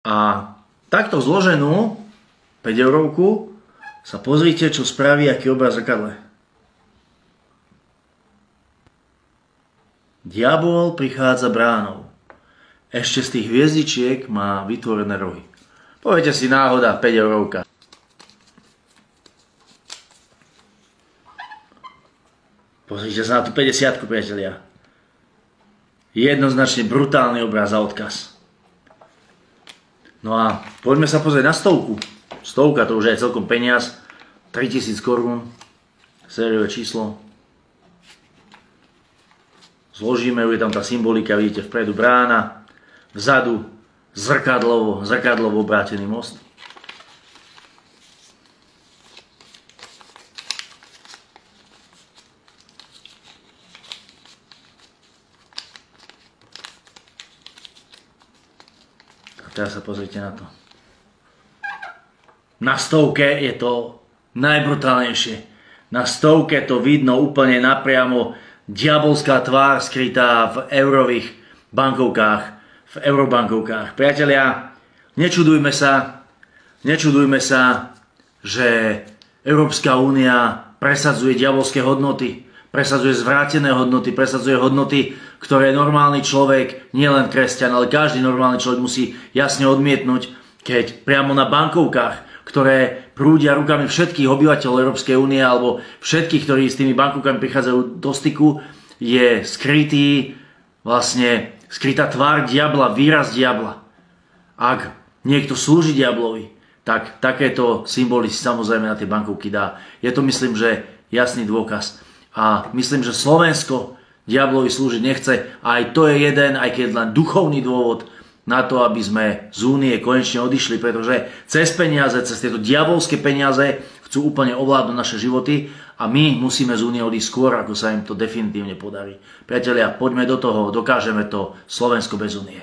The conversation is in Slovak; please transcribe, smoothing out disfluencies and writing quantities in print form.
A takto zloženú 5 eurovku sa pozrite, čo spraví, aký obraz v zrkadle. Diabol prichádza bránou. Ešte z tých hviezdičiek má vytvorené rohy. Poviete si, náhoda, 5 eurovka. Pozrite sa na tú 50-ku, priatelia. Jednoznačne brutálny obraz a odkaz. No a poďme sa pozrieť na 100. 100 to už je celkom peniaz. 3000 korún. Sériové číslo. Zložíme ju, je tam tá symbolika, vidíte, vpredu brána, vzadu zrkadlovo obrátený most. A teraz sa pozrite na to. Na 100 je to najbrutálnejšie. Na 100 to vidno úplne napriamo, diabolská tvár skrytá v eurových bankovkách, v eurobankovkách. Priatelia, nečudujme sa, že Európska únia presadzuje diabolské hodnoty, presadzuje zvrátené hodnoty, presadzuje hodnoty, ktoré normálny človek, nielen kresťan, ale každý normálny človek musí jasne odmietnúť, keď priamo na bankovkách, ktoré prúdia rukami všetkých obyvateľov Európskej únie alebo všetkých, ktorí s tými bankovkami prichádzajú do styku, je skrytá tvár diabla, výraz diabla. Ak niekto slúži diablovi, tak takéto symboly si samozrejme na tie bankovky dá. Je to, myslím, že jasný dôkaz. A myslím, že Slovensko diablovi slúžiť nechce. A aj to je jeden, aj keď len duchovný dôvod na to, aby sme z únie konečne odišli, pretože cez peniaze, cez tieto diabolské peniaze chcú úplne ovládnuť naše životy a my musíme z únie odísť skôr, ako sa im to definitívne podarí. Priatelia, poďme do toho, dokážeme to, Slovensko bez únie.